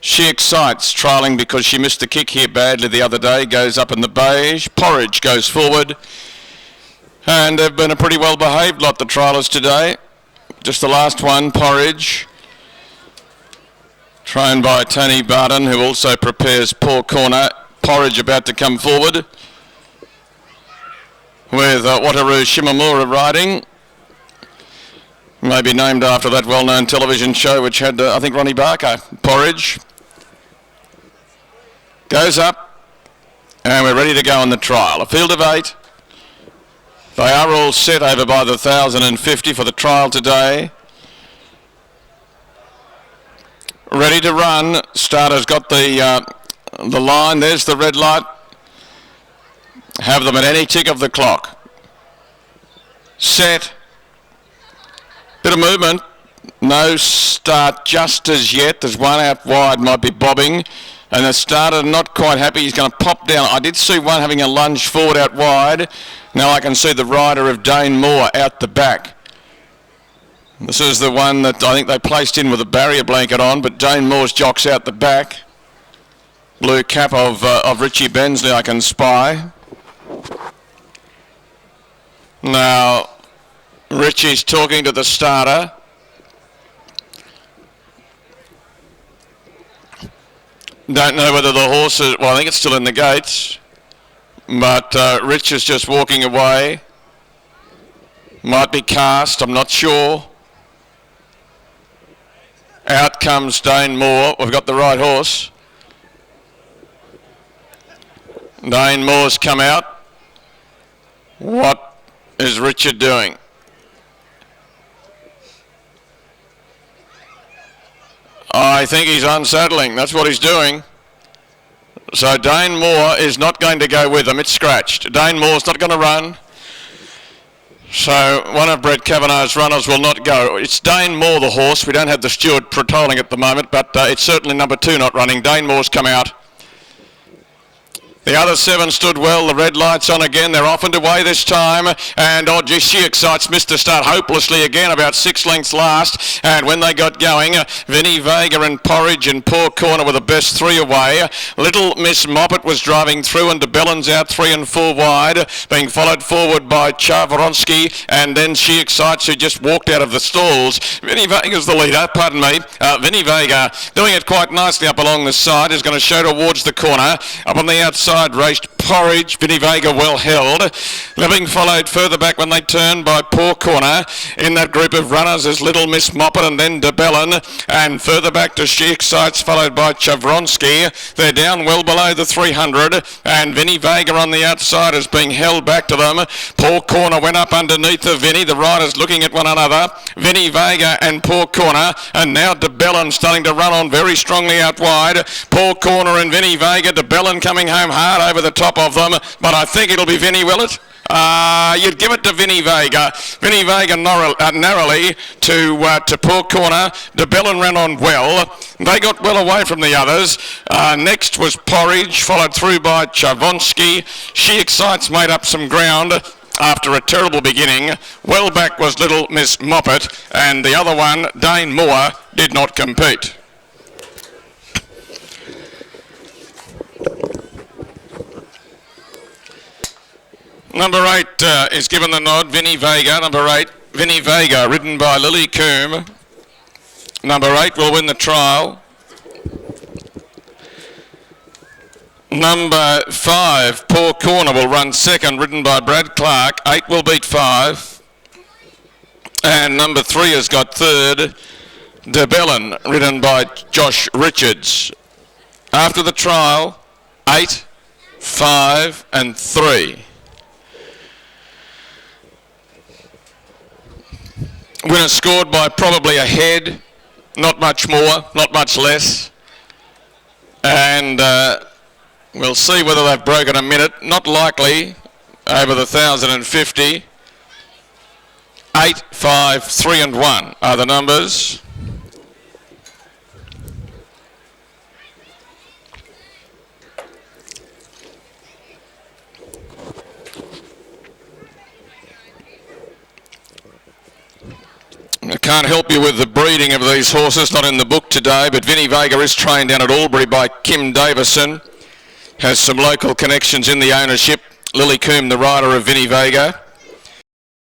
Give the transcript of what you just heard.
She Excites, trialling because she missed the kick here badly the other day, goes up in the beige. Porridge goes forward. And they've been a pretty well behaved lot, the triallers today. Just the last one, Porridge, trained by Tony Barton, who also prepares Poor Corner. Porridge about to come forward with Wataru Shimamura riding. Maybe named after that well-known television show which had, I think, Ronnie Barker. Porridge goes up, and we're ready to go on the trial. A field of 8. They are all set over by the 1,050 for the trial today. Ready to run. Starter's got the line. There's the red light. Have them at any tick of the clock. Set. Bit of movement. No start just as yet. There's one out wide, might be bobbing. And the starter not quite happy. He's going to pop down. I did see one having a lunge forward out wide. Now I can see the rider of Dane Moore out the back. This is the one that I think they placed in with a barrier blanket on, but Dane Moore's jock's out the back. Blue cap of Richie Bensley I can spy. Now Richie's talking to the starter. Don't know whether the horse is, well, I think it's still in the gates, but Rich is just walking away. Might be cast, I'm not sure. Out comes Dane Moore. We've got the right horse. Dane Moore's come out. What is Richard doing? I think he's unsaddling. That's what he's doing. So Dane Moore is not going to go with him. It's scratched. Dane Moore's not going to run. So one of Brett Cavanaugh's runners will not go. It's Dane Moore, the horse. We don't have the steward patrolling at the moment, but it's certainly number 2 not running. Dane Moore's come out. The other 7 stood well. The red light's on again. They're off and away this time. And, oh, gee, She Excites missed the start hopelessly again, about 6 lengths last. And when they got going, VINNIE, VEGA and Porridge and Poor Corner were the best 3 away. Little Miss Moppet was driving through, and BELIN's out 3 and 4 wide, being followed forward by CHARVONSKI, and then She Excites, who just walked out of the stalls. VINNIE VEGA's the leader, pardon me. VINNIE VEGA doing it quite nicely up along the side, is going to show towards the corner. Up on the outside raced Porridge. VINNIE VEGA well held. Being followed further back when they turn by Poor Corner. In that group of runners is Little Miss Moppet and then BELIN. And further back to She Excites, followed by CHARVONSKI. They're down well below the 300. And VINNIE VEGA on the outside is being held back to them. Poor Corner went up underneath of VINNIE. The riders looking at one another. VINNIE VEGA and Poor Corner. And now BELIN starting to run on very strongly out wide. Poor Corner and VINNIE VEGA. BELIN coming home hard over the top of them, but I think it'll be VINNIE, will it? You'd give it to VINNIE VEGA. VINNIE VEGA narrowly to Poor Corner. BELIN ran on well. They got well away from the others. Next was Porridge, followed through by CHARVONSKI. She Excites made up some ground after a terrible beginning. Well back was Little Miss Moppet, and the other one, Dane Moore, did not compete. Number 8 is given the nod, VINNIE VEGA. Number 8, VINNIE VEGA, ridden by Lily Coombe. Number 8 will win the trial. Number 5, Poor Corner, will run second, ridden by Brad Clark. 8 will beat 5. And number 3 has got third, BELIN, ridden by Josh Richards. After the trial, 8, 5 and 3. Winner scored by probably a head, not much more, not much less. And we'll see whether they've broken a minute. Not likely over the 1,050. 8, 5, 3 and 1 are the numbers. Can't help you with the breeding of these horses, not in the book today, but VINNIE VEGA is trained down at Albury by Kim Davison. Has some local connections in the ownership. Lily Coombe, the rider of VINNIE VEGA.